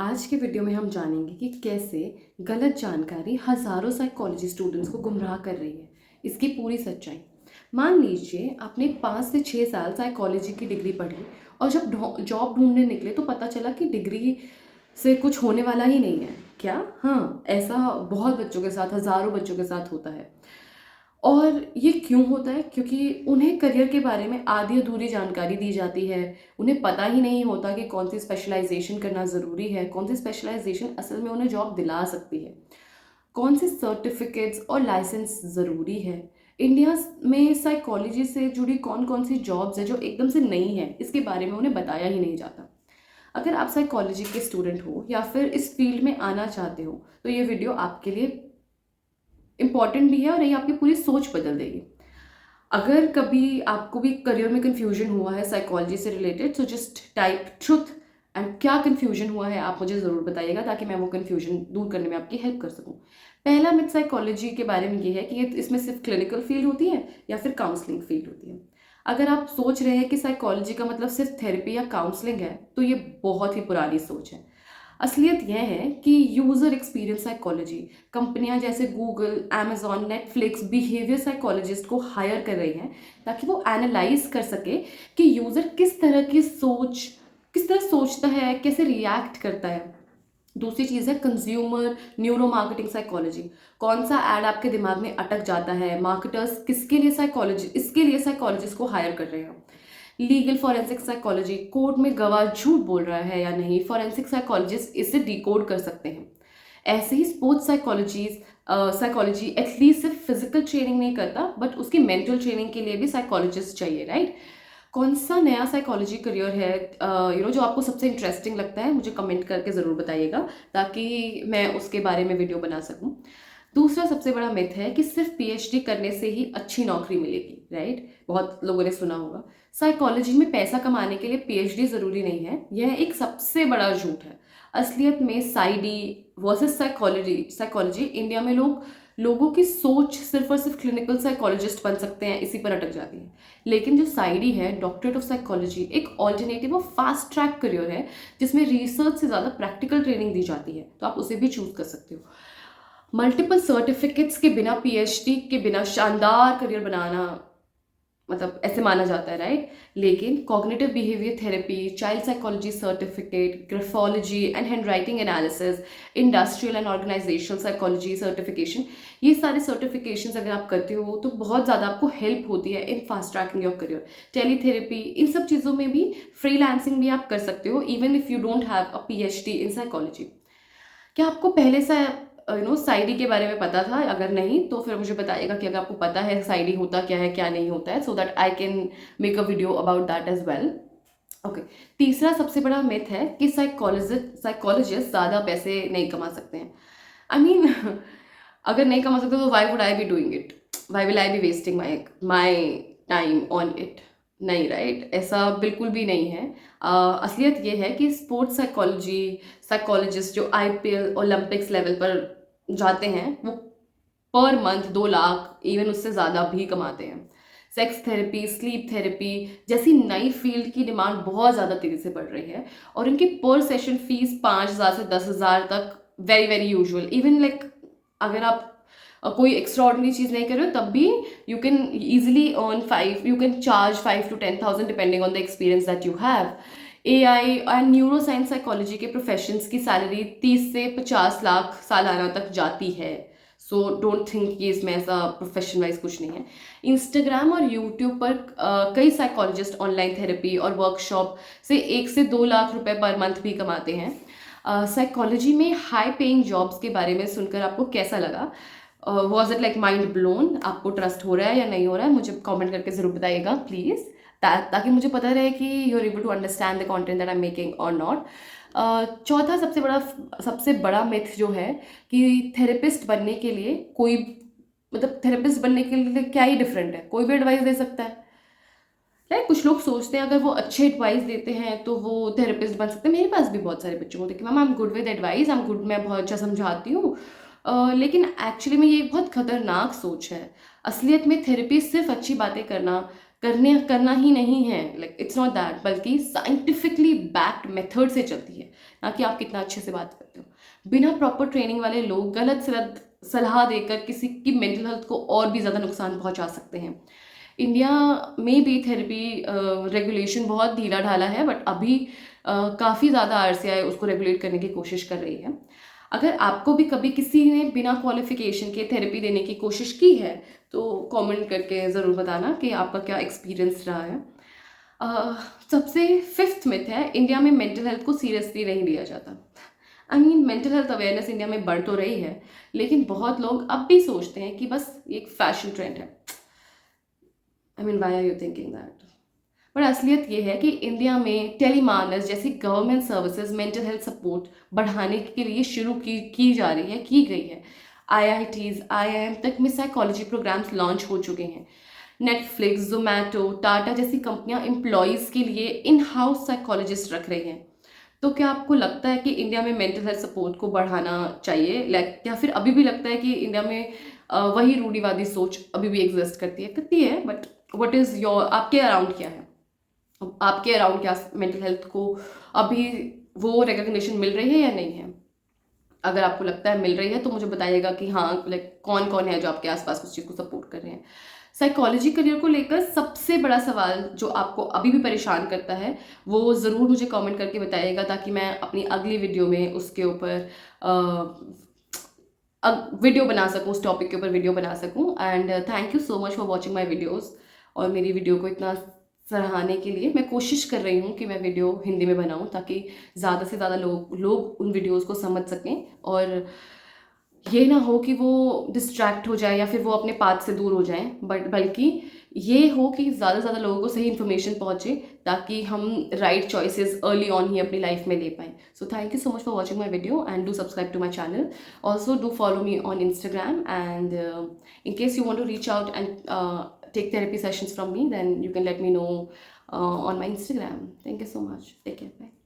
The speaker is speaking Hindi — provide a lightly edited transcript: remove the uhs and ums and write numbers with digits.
आज के वीडियो में हम जानेंगे कि कैसे गलत जानकारी हजारों साइकोलॉजी स्टूडेंट्स को गुमराह कर रही है। इसकी पूरी सच्चाई। मान लीजिए आपने 5 से 6 साल साइकोलॉजी की डिग्री पढ़ी और जब जॉब ढूंढने निकले तो पता चला कि डिग्री से कुछ होने वाला ही नहीं है। क्या? हाँ, ऐसा बहुत बच्चों के साथ, हजारों बच्चों के साथ होता है। और ये क्यों होता है? क्योंकि उन्हें करियर के बारे में आधी अधूरी जानकारी दी जाती है। उन्हें पता ही नहीं होता कि कौन सी स्पेशलाइजेशन करना ज़रूरी है, कौन सी स्पेशलाइजेशन असल में उन्हें जॉब दिला सकती है, कौन से सर्टिफिकेट्स और लाइसेंस ज़रूरी है। इंडिया में साइकोलॉजी से जुड़ी कौन कौन सी जॉब्स है जो एकदम से नई है, इसके बारे में उन्हें बताया ही नहीं जाता। अगर आप साइकोलॉजी के स्टूडेंट हो या फिर इस फील्ड में आना चाहते हो तो ये वीडियो आपके लिए इम्पॉर्टेंट भी है और ये आपकी पूरी सोच बदल देगी। अगर कभी आपको भी करियर में कन्फ्यूजन हुआ है साइकोलॉजी से related, so just type truth and क्या कन्फ्यूजन हुआ है आप मुझे ज़रूर बताइएगा ताकि मैं वो कन्फ्यूजन दूर करने में आपकी हेल्प कर सकूं। पहला मिथ साइकोलॉजी के बारे में ये है कि ये इसमें सिर्फ क्लिनिकल फील्ड होती है या फिर काउंसलिंग फील्ड होती है। अगर आप सोच रहे हैं कि साइकोलॉजी का मतलब सिर्फ थेरेपी या काउंसलिंग है तो ये बहुत ही पुरानी सोच है। असलियत यह है कि यूज़र एक्सपीरियंस साइकोलॉजी, कंपनियां जैसे Google, Amazon, Netflix behaviour psychologist को हायर कर रही हैं ताकि वो एनालाइज कर सके कि यूज़र किस तरह सोचता है, कैसे रिएक्ट करता है। दूसरी चीज़ है कंज्यूमर न्यूरो मार्केटिंग साइकोलॉजी। कौन सा ऐड आपके दिमाग में अटक जाता है, मार्केटर्स किसके लिए इसके लिए साइकोलॉजिस्ट को हायर कर रहे हैं। लीगल फॉरेंसिक साइकोलॉजी, कोर्ट में गवाह झूठ बोल रहा है या नहीं, फॉरेंसिक साइकोलॉजिस्ट इसे डिकोड कर सकते हैं। ऐसे ही स्पोर्ट्स साइकोलॉजी एटलीस्ट सिर्फ फिजिकल ट्रेनिंग नहीं करता बट उसकी मेंटल ट्रेनिंग के लिए भी साइकोलॉजिस्ट चाहिए, राइट? कौन सा नया साइकोलॉजी करियर है जो आपको सबसे इंटरेस्टिंग लगता है, मुझे कमेंट करके ज़रूर बताइएगा ताकि मैं उसके बारे में वीडियो बना सकूं। दूसरा सबसे बड़ा मिथ है कि सिर्फ पीएचडी करने से ही अच्छी नौकरी मिलेगी, राइट? बहुत लोगों ने सुना होगा। साइकोलॉजी में पैसा कमाने के लिए पीएचडी ज़रूरी नहीं है, यह एक सबसे बड़ा झूठ है। असलियत में साइडी वर्सेस साइकोलॉजी इंडिया में लोगों की सोच सिर्फ और सिर्फ क्लिनिकल साइकोलॉजिस्ट बन सकते हैं, इसी पर अटक जाती है। लेकिन जो साइडी है, डॉक्टरेट ऑफ साइकोलॉजी, एक ऑल्टरनेटिव और फास्ट ट्रैक करियर है जिसमें रिसर्च से ज़्यादा प्रैक्टिकल ट्रेनिंग दी जाती है, तो आप उसे भी चूज कर सकते हो। मल्टीपल सर्टिफिकेट्स के बिना, पीएचडी के बिना शानदार करियर बनाना मतलब ऐसे माना जाता है, राइट? लेकिन cognitive behaviour therapy, child psychology certificate, graphology and handwriting analysis, industrial and organisational psychology certification, ये सारे सर्टिफिकेशंस अगर आप करते हो तो बहुत ज़्यादा आपको हेल्प होती है in fast tracking your career. Teletherapy, इन सब चीज़ों में भी फ्रीलांसिंग भी आप कर सकते हो even if you don't have a PhD in psychology. क्या आपको पहले से साइडी के बारे में पता था? अगर नहीं तो फिर मुझे बताइएगा कि अगर आपको पता है साइडी होता क्या है, क्या नहीं होता है, so that I can make a video about that as well. Okay. तीसरा सबसे बड़ा मिथ है कि साइकोलॉजिस्ट ज़्यादा पैसे नहीं कमा सकते हैं। आई मीन अगर नहीं कमा सकते तो why would I be doing it, why will I be wasting my time on it? नहीं, राइट? ऐसा बिल्कुल भी नहीं है। असलियत ये है कि स्पोर्ट्स साइकोलॉजिस्ट जो आईपीएल ओलंपिक्स लेवल पर जाते हैं वो पर मंथ 2 लाख इवन उससे ज़्यादा भी कमाते हैं। सेक्स थेरेपी, स्लीप थेरेपी जैसी नई फील्ड की डिमांड बहुत ज़्यादा तेज़ी से बढ़ रही है और इनकी पर सेशन फीस 5,000 से 10,000 तक very very usual. Even like अगर आप कोई एक्स्ट्रा ऑर्डिनरी चीज़ नहीं कर रहे हो तब भी you can easily you can charge 5 to 10,000 depending on the experience that you have. AI and neuro science psychology के प्रोफेशंस की सैलरी 30 से 50 लाख सालाना तक जाती है। सो डोंट थिंक कि इसमें ऐसा प्रोफेशन वाइज कुछ नहीं है। इंस्टाग्राम और यूट्यूब पर कई साइकोलॉजिस्ट ऑनलाइन थेरेपी और वर्कशॉप से 1 से 2 लाख रुपए पर मंथ भी कमाते हैं। साइकोलॉजी में हाई पेइंग जॉब्स के बारे में सुनकर आपको कैसा लगा? Was it like mind blown? आपको ट्रस्ट हो रहा है या नहीं हो रहा है? मुझे कमेंट करके ज़रूर बताइएगा प्लीज़, ताकि मुझे पता रहे कि you are able to understand the content that I am making और नॉट। चौथा सबसे बड़ा मिथ जो है कि थेरेपिस्ट बनने के लिए थेरेपिस्ट बनने के लिए क्या ही डिफरेंट है, कोई भी एडवाइस दे सकता है। लाइक कुछ लोग सोचते हैं अगर वो अच्छे एडवाइस देते हैं तो वो थेरेपिस्ट बन सकते हैं। मेरे पास भी बहुत सारे बच्चों को देखिए, ma'am I am good with advice, I am good, मैं बहुत अच्छा समझाती हूँ। लेकिन एक्चुअली में ये बहुत खतरनाक सोच है। असलियत में थेरेपी सिर्फ अच्छी बातें करना, करना ही नहीं है, लाइक इट्स नॉट दैट, बल्कि साइंटिफिकली बैक्ड मेथड से चलती है, ना कि आप कितना अच्छे से बात करते हो। बिना प्रॉपर ट्रेनिंग वाले लोग गलत सलत सलाह देकर किसी की मेंटल हेल्थ को और भी ज़्यादा नुकसान पहुंचा सकते हैं। इंडिया में भी थेरेपी रेगुलेशन बहुत ढीला ढाला है, बट अभी काफ़ी ज़्यादा आरसीआई उसको रेगुलेट करने की कोशिश कर रही है। अगर आपको भी कभी किसी ने बिना क्वालिफिकेशन के थेरेपी देने की कोशिश की है तो कमेंट करके ज़रूर बताना कि आपका क्या एक्सपीरियंस रहा है। सबसे फिफ्थ मिथ है, इंडिया में मेंटल हेल्थ को सीरियसली नहीं लिया जाता। I mean mental health awareness India में बढ़ तो रही है, लेकिन बहुत लोग अब भी सोचते हैं कि बस ये एक फैशन ट्रेंड है। I mean why are you thinking that? पर असलियत ये है कि इंडिया में टेलीमानस जैसी government services mental health support बढ़ाने के लिए शुरू की जा रही है, की गई है। आईआईटीज आईआईएम तक में साइकोलॉजी प्रोग्राम्स लॉन्च हो चुके हैं। नेटफ्लिक्स, जोमैटो, टाटा जैसी कंपनियां एम्प्लॉयज़ के लिए इन हाउस साइकोलॉजिस्ट रख रही हैं। तो क्या आपको लगता है कि इंडिया में मेंटल हेल्थ सपोर्ट को बढ़ाना चाहिए, लाइक या फिर अभी भी लगता है कि इंडिया में वही रूढ़िवादी सोच अभी भी एग्जिस्ट करती है, बट व्हाट इज़ योर, आपके अराउंड क्या है? आपके अराउंड क्या मेंटल हेल्थ को अभी वो रिकग्निशन मिल रही है या नहीं है? अगर आपको लगता है मिल रही है तो मुझे बताइएगा कि हाँ, लाइक कौन कौन है जो आपके आसपास उस चीज़ को सपोर्ट कर रहे हैं। साइकोलॉजी करियर को लेकर सबसे बड़ा सवाल जो आपको अभी भी परेशान करता है वो ज़रूर मुझे कमेंट करके बताइएगा, ताकि मैं अपनी अगली वीडियो में उसके ऊपर वीडियो बना सकूँ, उस टॉपिक के ऊपर वीडियो बना सकूँ। And thank you so much for watching my videos. और मेरी वीडियो को इतना सराहने के लिए मैं कोशिश कर रही हूँ कि मैं वीडियो हिंदी में बनाऊँ, ताकि ज़्यादा से ज़्यादा लोग उन वीडियोज़ को समझ सकें, और ये ना हो कि वो डिस्ट्रैक्ट हो जाए या फिर वो अपने पाथ से दूर हो जाएं, बट बल्कि ये हो कि ज़्यादा से ज़्यादा लोगों को सही इन्फॉर्मेशन पहुंचे, ताकि हम राइट चॉइसेस अर्ली ऑन ही अपनी लाइफ में ले पाएँ। So thank you so much for watching my video and do subscribe to my channel. Also do follow me on Instagram, and in case you want to reach out and take therapy sessions from me, then you can let me know on my Instagram. Thank you so much. Take care. Bye.